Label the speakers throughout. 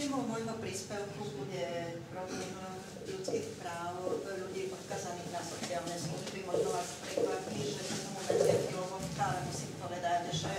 Speaker 1: Témou môjho príspevku bude problém ľudských práv ľudí odkazaných na sociálne služby. Možno vás prekvapí, že sa tomu vedia filozofička, ale musím povedať, že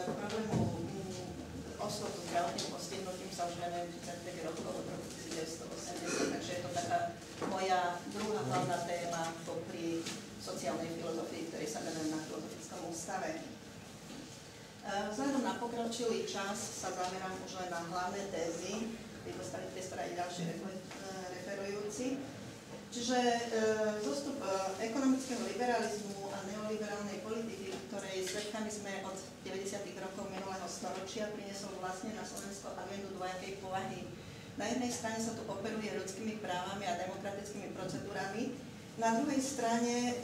Speaker 1: problému osôb so zdravotným postihnutím sa už venujem 35 rokov od roku 1980, takže je to taká moja druhá hlavná téma popri sociálnej filozofii, ktorej sa venujem na Filozofickom ústave. Vzhľadom na pokročilý čas sa zamerám už len na hlavné tézy, dostali priestor aj ďalší referujúci. Čiže zostup ekonomického liberalizmu a neoliberálnej politiky, ktorej svedkami sme od 90. rokov minulého storočia, priniesol vlastne na Slovensko agendu dvojakej povahy. Na jednej strane sa tu operuje ľudskými právami a demokratickými procedúrami, na druhej strane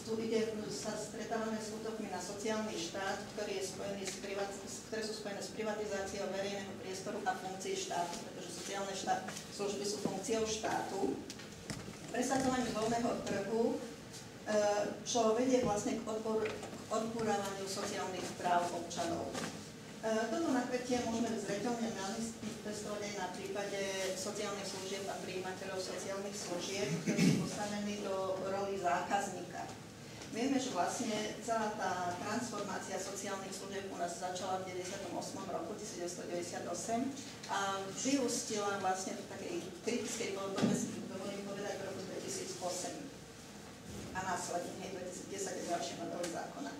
Speaker 1: tu sa stretávame s útokmi na sociálny štát, ktoré sú spojené s privatizáciou verejného priestoru a funkcií štátu, pretože sociálne služby sú funkciou štátu. Presadzovanie voľného trhu, čo vedie vlastne k odburávaniu sociálnych práv občanov. Toto napätie môžeme zreteľne manifestovať aj na prípade sociálnych služieb a prijímateľov sociálnych služieb, ktorí sú postavení do roli zákazníka. Vieme, že vlastne celá tá transformácia sociálnych služieb u nás začala v 98. roku 1998 a vyústila vlastne v takej kritickej podobe, si dovolím povedať, v roku 2008 a následne 2010 je ďalšie novely zákona.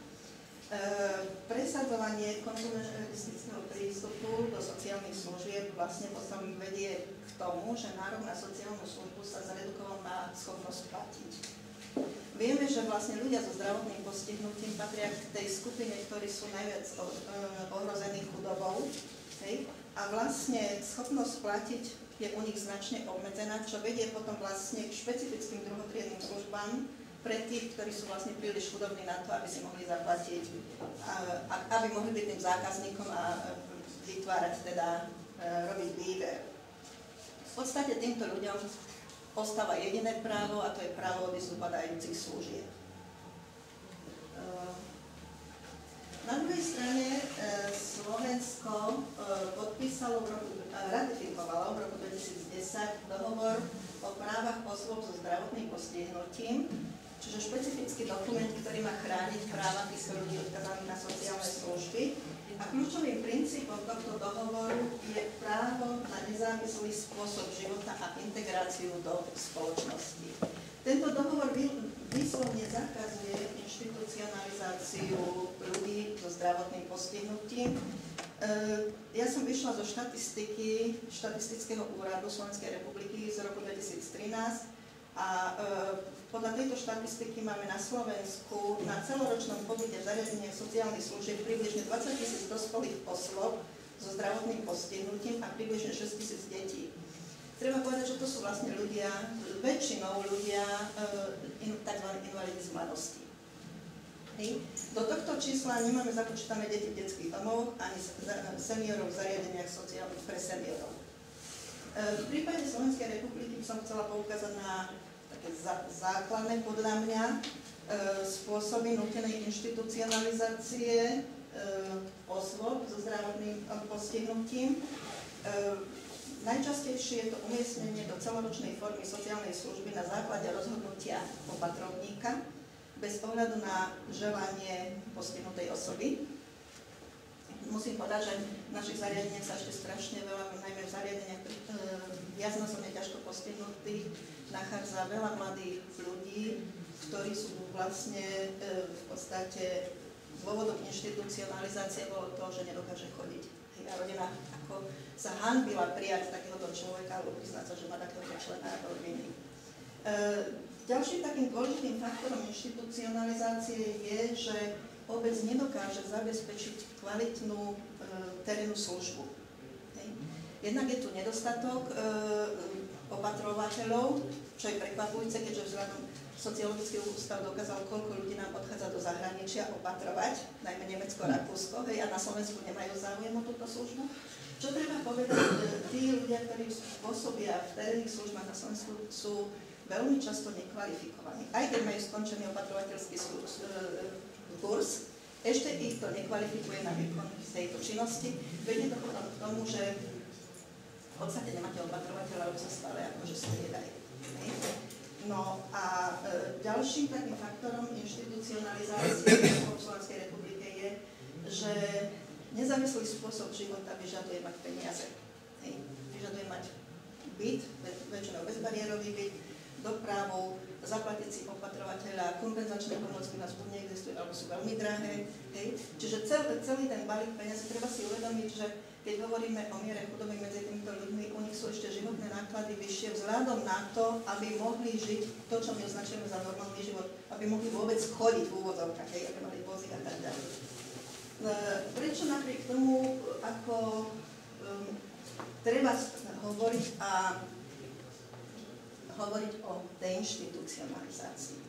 Speaker 1: Presadzovanie konzumeristického prístupu do sociálnych služieb vlastne potom vedie k tomu, že nárok na sociálnu službu sa zredukoval na schopnosť platiť. Vieme, že vlastne ľudia so zdravotným postihnutím patria k tej skupine, ktorí sú najviac ohrození chudobou. Hej? A vlastne schopnosť platiť je u nich značne obmedzená, čo vedie potom vlastne k špecifickým druhotriednym službám pre tých, ktorí sú vlastne príliš chudobní na to, aby si mohli zaplatiť, aby mohli byť tým zákazníkom a vytvárať teda, robiť výber. V podstate týmto ľuďom ostáva jediné právo a to je právo odísť z upadajúcich služieb. Na druhej strane Slovensko ratifikovalo v roku 2010 dohovor o právach osôb so zdravotným postihnutím, čiže špecifický dokument, ktorý má chrániť práva týchto ľudí odkazaných na sociálne služby. A kľúčovým princípom tohto dohovoru je právo na nezávislý spôsob života a integráciu do spoločnosti. Tento dohovor výslovne zakazuje inštitucionalizáciu ľudí so zdravotným postihnutím. Ja som vyšla zo štatistického úradu Slovenskej republiky z roku 2013 a podľa tejto štatistiky máme na Slovensku na celoročnom pobyte v zariadeniach sociálnych služieb približne 20 000 dospelých osôb so zdravotným postihnutím a približne 6 000 detí. Treba povedať, že to sú vlastne ľudia, väčšinou ľudia tzv. Invalidi z mladosti. Do tohto čísla nemáme započítané deti v detských domoch ani seniorov v zariadeniach sociálnych pre seniorov. V prípade Slovenskej republiky som chcela poukázať na také základné, podľa mňa, spôsoby nútenej inštitucionalizácie osôb so zdravotným postihnutím. Najčastejšie je to umiestnenie do celoročnej formy sociálnej služby na základe rozhodnutia opatrovníka bez ohľadu na želanie postihnutej osoby. Musím povedať, že v našich zariadeniach sa ešte strašne veľa, najmä v zariadeniach viacnásobne ťažko postihnutých, nachádza veľa mladých ľudí, ktorí sú vlastne v podstate dôvodom inštitucionalizácie bolo to, že nedokáže chodiť. A rodina ako sa hanbila prijať takéhoto človeka alebo priznať sa, že má takéhoto člena rodiny. Ďalším takým dôležitým faktorom inštitucionalizácie je, že obec nedokáže zabezpečiť kvalitnú terénnu službu. Jednak je tu nedostatok opatrovateľov, čo je prekvapujúce, keďže vzhľadom sociologický ústav dokázal, koľko ľudí nám odchádza do zahraničia opatrovať, najmä Nemecko, Rakúsko, a na Slovensku nemajú záujem o túto službu. Čo treba povedať, tí ľudia, ktorí pôsobia v terénnych službách na Slovensku, sú veľmi často nekvalifikovaní. Aj keď majú skončený opatrovateľský kurz, ešte ich to nekvalifikuje na výkon tejto činnosti. Vedie to potom k tomu, že v podstate nemáte opatrovateľa, lebo sa stále akože striedajú. No a ďalším takým faktorom inštitucionalizácie v Slovenskej republike je, že nezávislý spôsob života vyžaduje mať peniaze. Vyžaduje mať byt, väčšinou bezbariérový byt, dopravu, zaplatiť si opatrovateľa, kompenzačné pomôcky nás buď neexistujú, alebo sú veľmi drahé. Čiže celý ten balík peniazy treba si uvedomiť, že keď hovoríme o miere chudoby medzi týmito ľuďmi, u nich sú ešte životné náklady vyššie vzhľadom na to, aby mohli žiť to, čo my označujeme za normálny život, aby mohli vôbec chodiť v úvodzovkách, aby mali vozík a tak ďalej. Prečo napriek tomu, ako treba hovoriť o deinštitucionalizácii.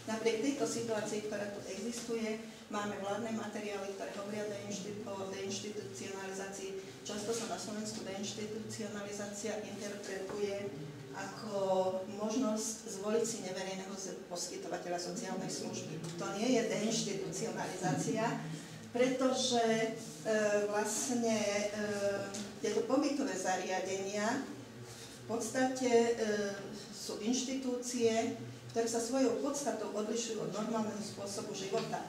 Speaker 1: Napriek tejto situácii, ktorá tu existuje, máme vládne materiály, ktoré hovoria o deinštitucionalizácii. Často sa na Slovensku deinštitucionalizácia interpretuje ako možnosť zvoliť si neverejného poskytovateľa sociálnej služby. To nie je deinštitucionalizácia, pretože vlastne tieto pobytové zariadenia v podstate sú inštitúcie, ktoré sa svojou podstatou odlišujú od normálneho spôsobu života.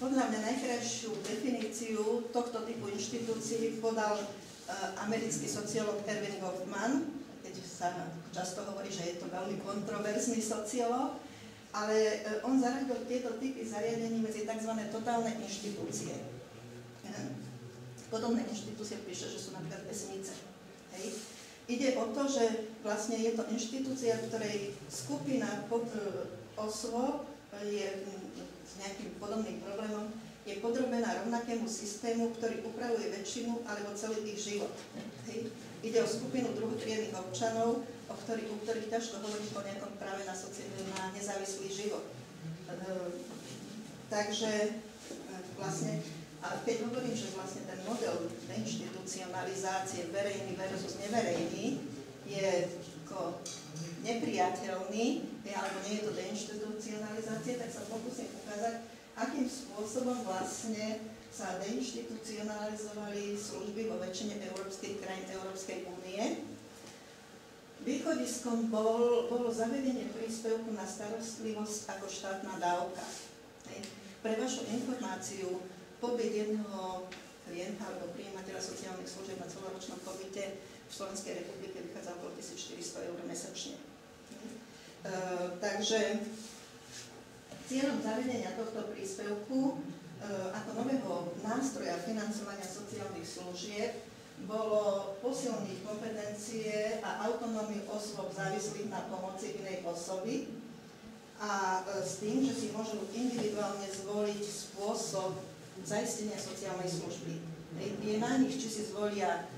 Speaker 1: Podľa mňa najkrajšiu definíciu tohto typu inštitúcií podal americký sociológ Erving Goffman, keď sa často hovorí, že je to veľmi kontroverzný sociológ, ale on zaradil tieto typy zariadení medzi tzv. Totálne inštitúcie. Podobné inštitúcie píše, že sú napríklad vesnice. Ide o to, že vlastne je to inštitúcia, v ktorej skupina osôb je s nejakým podobným problémom, je podrobená rovnakému systému, ktorý upravuje väčšinu alebo celý ich život. Ide o skupinu druhotriednych občanov, u ktorých ťažko hovoriť o nejakom práve na nezávislý život. Takže vlastne, ale keď hovorím, že vlastne ten model deinštitucionalizácie verejný versus neverejný je ako nepriateľný, alebo nie je to deinštitucionalizácia, tak sa pokúsim ukázať, akým spôsobom vlastne sa deinštitucionalizovali služby vo väčšine európskych krajín Európskej únie. Východiskom bolo zavedenie príspevku na starostlivosť ako štátna dávka. Pre vašu informáciu, pobyt jedného klienta alebo prijímateľa sociálnych služieb na celoročnom pobyte v Slovenskej republike vychádza okolo 1400 eur mesačne. Takže cieľom zavedenia tohto príspevku ako nového nástroja financovania sociálnych služieb bolo posilniť kompetencie a autonómiu osôb závislých na pomoci inej osoby a s tým, že si môžu individuálne zvoliť spôsob zaistenia sociálnej služby. Je na nich, či si zvolia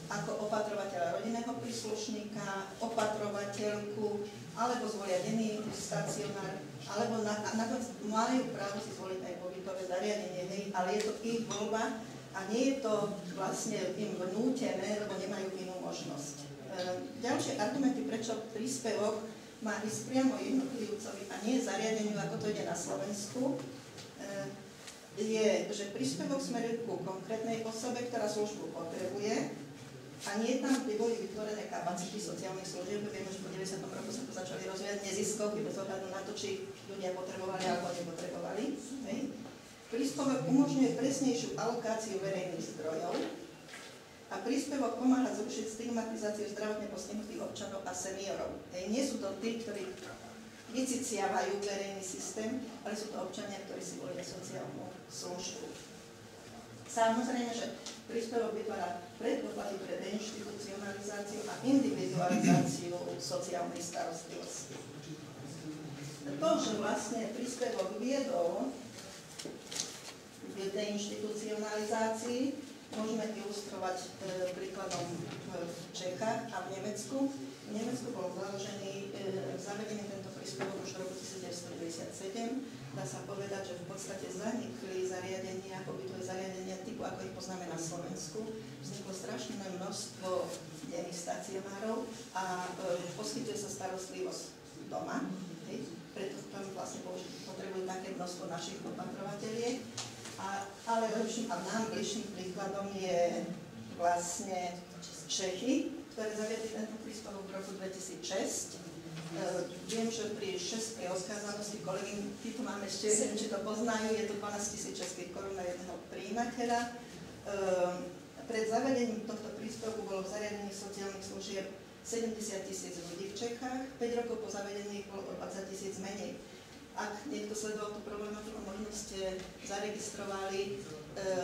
Speaker 1: ako opatrovateľa rodinného príslušníka, opatrovateľku, alebo zvolia denný stacionár, alebo nakoniec majú právo si zvoliť aj pobytové zariadenie, ale je to ich voľba a nie je to vlastne im vnútené, lebo nemajú inú možnosť. Ďalšie argumenty, prečo príspevok má ísť priamo jednotlivcovi a nie zariadeniu, ako to ide na Slovensku, je, že príspevok smeruje ku konkrétnej osobe, ktorá službu potrebuje a nie tam, kde boli vytvorené kapacity sociálnych služieb. Vieme, že po 90. roku sa to začali rozvíjať neziskovky bez ohľadu na to, či ľudia potrebovali alebo nepotrebovali. Príspevok umožňuje presnejšiu alokáciu verejných zdrojov a príspevok pomáha zrušiť stigmatizáciu zdravotne postihnutých občanov a seniorov. Nie sú to tí, ktorí vyciciavajú verejný systém, ale sú to občania, ktorí si volia sociálnu službu. Samozrejme, že príspevok vytvára predpoklady pre deinštitucionalizáciu a individualizáciu sociálnej starostlivosti. To, že vlastne príspevok viedol k deinštitucionalizácii, môžeme ilustrovať príkladom v Čechách a v Nemecku. V Nemecku bol zavedený tento príspevok už v roku 1997. Dá sa povedať, že v podstate zanikli zariadenia, pobytové zariadenia typu, ako ich poznáme na Slovensku. Vzniklo strašné množstvo denných stacionárov a poskytuje sa starostlivosť doma. Preto vlastne potrebujú také množstvo našich opatrovateľiek. Ale lepším a nám bližším príkladom je vlastne Čechy, ktoré zaviedli tento príspevok v roku 2006. Viem, že pri českej oskázanosti kolegy, títo máme ešte, neviem, či to poznajú, je to 12 000 českých korún na jedného prijímateľa. Pred zavedením tohto príspevku bolo v zariadení sociálnych služieb 70 000 ľudí v Čechách, 5 rokov po zavedení bolo o 20 000 menej. Ak niekto sledoval tú problematiku, možno ste zaregistrovali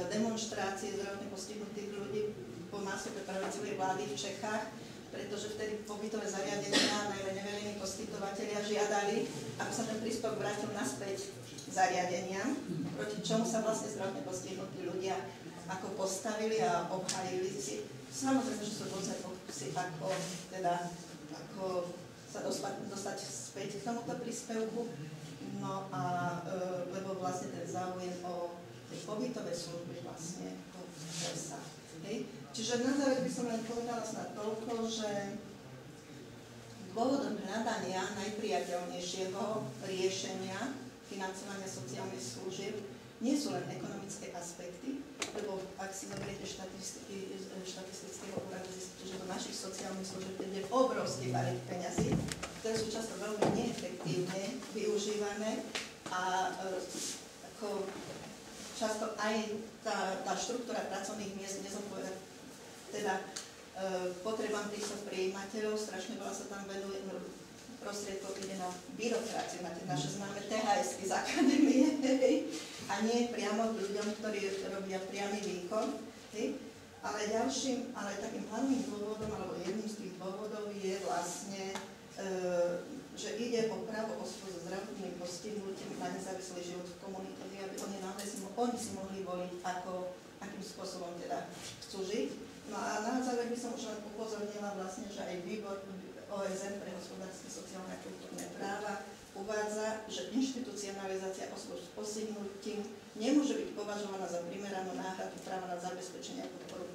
Speaker 1: demonštrácie zdravotne postihnutých ľudí po nástupe pravicovej vlády v Čechách, pretože vtedy pobytové zariadenia, najmä neverejní poskytovatelia žiadali, aby sa ten príspevok vrátil naspäť zariadeniam, proti čomu sa vlastne zdravotne postihnutí ľudia ako postavili a obhájili si. Samozrejme, že sú rôzne pokusy, ako sa dostať späť k tomuto príspevku. No a lebo vlastne ten záujem o tie pobytové služby vlastne klesá. Čiže na záver by som len povedala snad toľko, že dôvodom hľadania najpriateľnejšieho riešenia financovania sociálnych služieb nie sú len ekonomické aspekty, lebo ak si zoberiete štatistického úradu, zistíte, že do našich sociálnych služieb ide obrovský balík peňazí, ktoré sú často veľmi neefektívne využívané a ako často aj tá štruktúra pracovných miest nezodpovedá teda potrebám týchto prijímateľov, strašne veľa sa tam venuje, prostriedkov ide na byrokraciu, na tie naše známe THS-ky z akadémie, a nie priamo k ľuďom, ktorí robia priamy výkon. Ale takým hlavným dôvodom, alebo jedným z tých dôvodov je vlastne, že ide o právo osôb so zdravotným postihnutím na nezávislý život v komunite, aby oni si mohli voliť, akým spôsobom teda chcú žiť. No a na záver by som už len upozornila vlastne, že aj výbor OSN pre hospodárske, sociálne a kultúrne práva uvádza, že inštitucionalizácia osôb s postihnutím nemôže byť považovaná za primeranú náhradu práva na zabezpečenie a podporu